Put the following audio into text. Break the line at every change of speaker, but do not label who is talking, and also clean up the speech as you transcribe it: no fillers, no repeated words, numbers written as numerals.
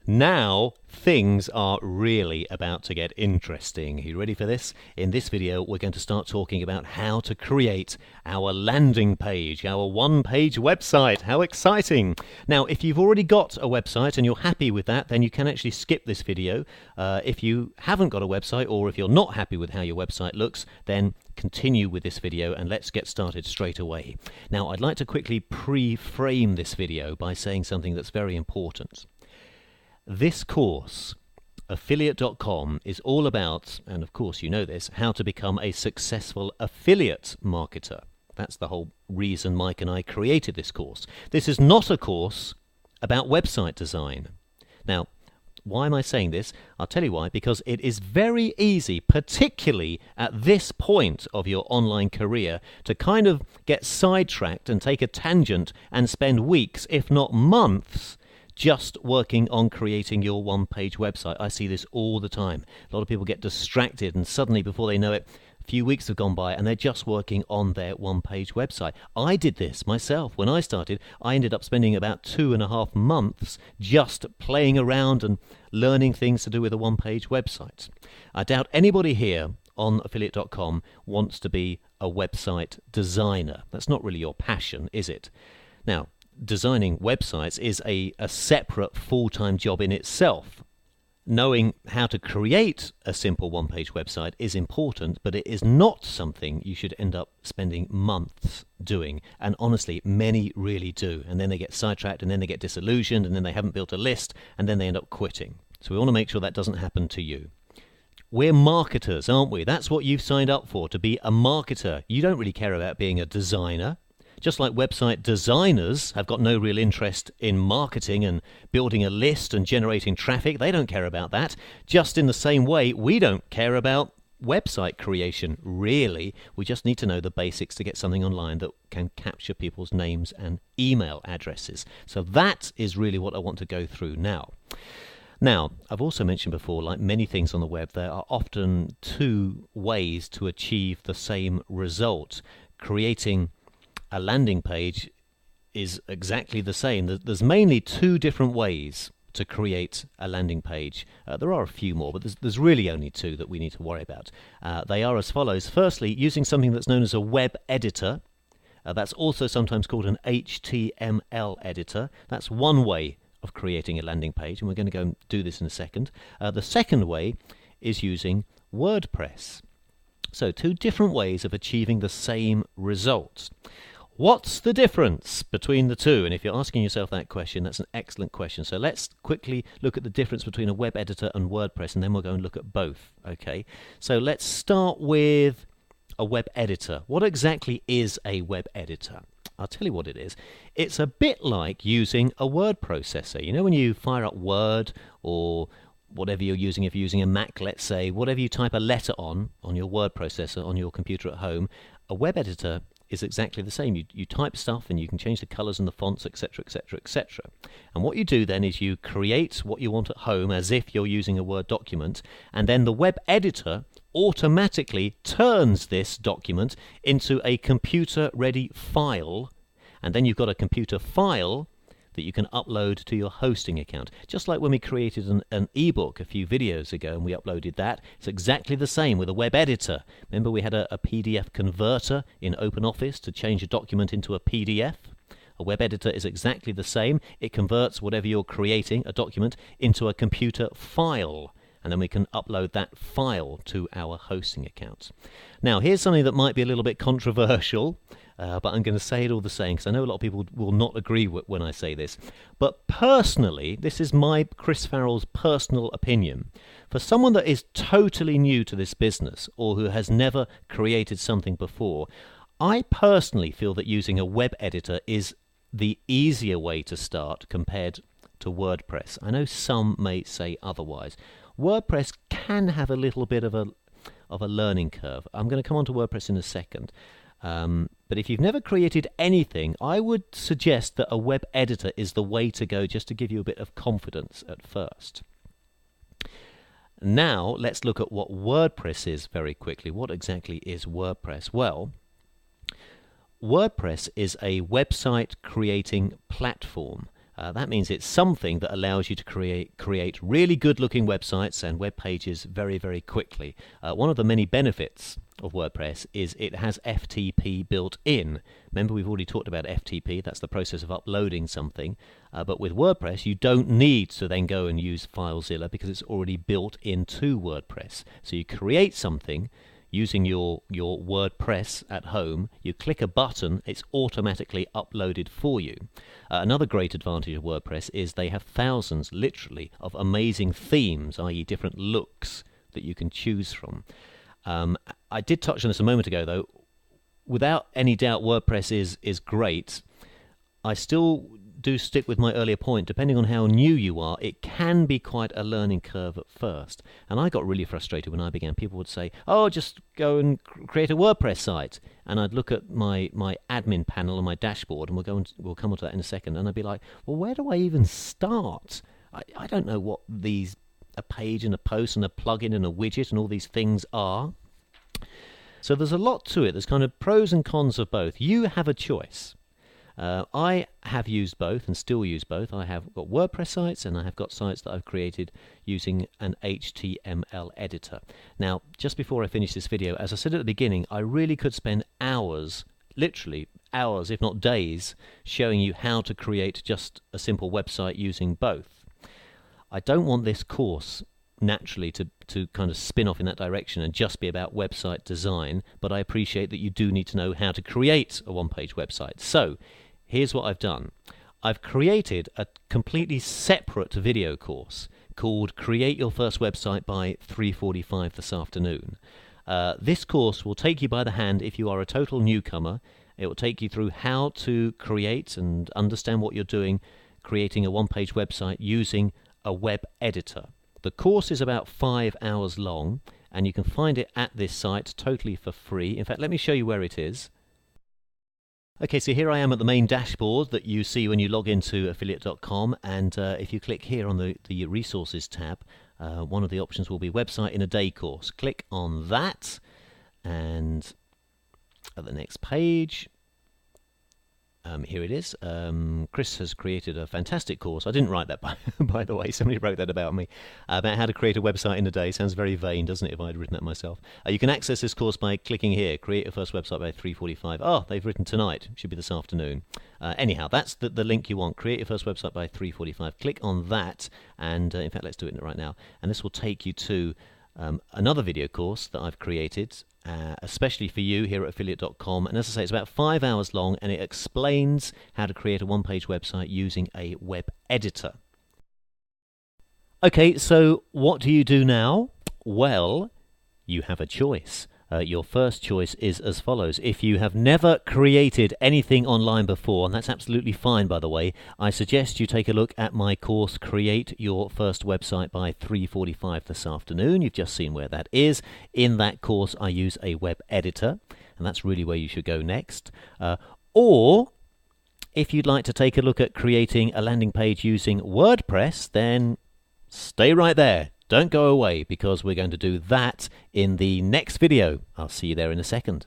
Now things are really about to get interesting. Are you ready for this? In this video, we're going to start talking about how to create our landing page, our one-page website. How exciting! Now, if you've already got a website and you're happy with that, then you can actually skip this video. If you haven't got a website, or if you're not happy with how your website looks, then continue with this video and let's get started straight away. Now, I'd like to quickly pre-frame this video by saying something that's very important. This course, affiliate.com, is all about, and of course you know this, how to become a successful affiliate marketer. That's the whole reason Mike and I created this course. This is not a course about website design. Now, why am I saying this? I'll tell you why. Because it is very easy, particularly at this point of your online career, to kind of get sidetracked and take a tangent and spend weeks, if not months, just working on creating your one-page website. I see this all the time. A lot of people get distracted and suddenly, before they know it, a few weeks have gone by and they're just working on their one-page website. I did this myself. When I started, I ended up spending about 2.5 months just playing around and learning things to do with a one-page website. I doubt anybody here on affiliate.com wants to be a website designer. That's not really your passion, is it? Now, designing websites is a separate full-time job in itself. Knowing how to create a simple one-page website is important, but it is not something you should end up spending months doing. And honestly, many really do. And then they get sidetracked, and then they get disillusioned, and then they haven't built a list, and then they end up quitting. So we want to make sure that doesn't happen to you. We're marketers, aren't we? That's what you've signed up for, to be a marketer. You don't really care about being a designer. Just like website designers have got no real interest in marketing and building a list and generating traffic, they don't care about that. Just in the same way, we don't care about website creation, really. We just need to know the basics to get something online that can capture people's names and email addresses. So that is really what I want to go through now. Now, I've also mentioned before, like many things on the web, there are often two ways to achieve the same result. Creating a landing page is exactly the same. There's mainly two different ways to create a landing page. There are a few more, but there's really only two that we need to worry about. They are as follows. Firstly, using something that's known as a web editor. That's also sometimes called an HTML editor. That's one way of creating a landing page, and we're going to go and do this in a second. The second way is using WordPress. So two different ways of achieving the same result. What's the difference between the two? And if you're asking yourself that question, that's an excellent question. So let's quickly look at the difference between a web editor and WordPress, and then we'll go and look at both. Okay. So let's start with a web editor. What exactly is a web editor? I'll tell you what it is. It's a bit like using a word processor. You know, when you fire up Word or whatever you're using, if you're using a Mac, let's say, whatever you type a letter on your word processor on your computer at home, a web editor is exactly the same. You type stuff and you can change the colors and the fonts, etc., etc., etc. And what you do then is you create what you want at home as if you're using a Word document, and then the web editor automatically turns this document into a computer-ready file, and then you've got a computer file that you can upload to your hosting account. Just like when we created an ebook a few videos ago and we uploaded that, it's exactly the same with a web editor. Remember we had a PDF converter in OpenOffice to change a document into a PDF? A web editor is exactly the same. It converts whatever you're creating, a document, into a computer file. And then we can upload that file to our hosting account. Now, here's something that might be a little bit controversial, but I'm going to say it all the same because I know a lot of people will not agree when I say this. But personally, this is my Chris Farrell's personal opinion. For someone that is totally new to this business or who has never created something before, I personally feel that using a web editor is the easier way to start compared to WordPress. I know some may say otherwise. WordPress can have a little bit of a learning curve. I'm going to come on to WordPress in a second. But if you've never created anything, I would suggest that a web editor is the way to go, just to give you a bit of confidence at first. Now, let's look at what WordPress is very quickly. What exactly is WordPress? Well, WordPress is a website creating platform. That means it's something that allows you to create really good looking websites and web pages very, very quickly. One of the many benefits of WordPress is it has FTP built in. Remember, we've already talked about FTP. That's the process of uploading something. But with WordPress, you don't need to then go and use FileZilla because it's already built into WordPress. So you create something using your WordPress at home, you click a button, it's automatically uploaded for you. Another great advantage of WordPress is they have thousands, literally, of amazing themes, i.e. different looks that you can choose from. I did touch on this a moment ago, though. Without any doubt, WordPress is great. I still do stick with my earlier point. Depending on how new you are, it can be quite a learning curve at first. And I got really frustrated when I began. People would say, oh, just go and create a WordPress site. And I'd look at my admin panel on my dashboard, and we'll come on to that in a second, and I'd be like, well, where do I even start? I don't know what a page and a post and a plugin and a widget and all these things are. So there's a lot to it. There's kind of pros and cons of both. You have a choice. I have used both and still use both. I have got WordPress sites and I have got sites that I've created using an HTML editor. Now, just before I finish this video, as I said at the beginning, I really could spend hours, literally hours, if not days, showing you how to create just a simple website using both. I don't want this course naturally to kind of spin off in that direction and just be about website design, but I appreciate that you do need to know how to create a one-page website. So here's what I've done. I've created a completely separate video course called Create Your First Website by 3:45 this afternoon. This course will take you by the hand if you are a total newcomer. It will take you through how to create and understand what you're doing, creating a one-page website using a web editor. The course is about 5 hours long, and you can find it at this site totally for free. In fact, let me show you where it is. Okay, so here I am at the main dashboard that you see when you log into affiliate.com, and if you click here on the resources tab, one of the options will be Website in a Day course. Click on that, and at the next page, here it is. Chris has created a fantastic course. I didn't write that, by the way. Somebody wrote that about me, about how to create a website in a day. Sounds very vain, doesn't it, if I'd written that myself? You can access this course by clicking here, Create Your First Website by 3:45. Oh, they've written tonight. Should be this afternoon. Anyhow, that's the link you want. Create Your First Website by 3:45. Click on that, and in fact, let's do it right now. And this will take you to another video course that I've created, especially for you here at affiliate.com. And as I say, it's about 5 hours long, and it explains how to create a one-page website using a web editor. Okay, so what do you do now? Well, you have a choice. Your first choice is as follows. If you have never created anything online before, and that's absolutely fine, by the way, I suggest you take a look at my course, Create Your First Website by 3:45 this afternoon. You've just seen where that is. In that course, I use a web editor, and that's really where you should go next. Or, if you'd like to take a look at creating a landing page using WordPress, then stay right there. Don't go away, because we're going to do that in the next video. I'll see you there in a second.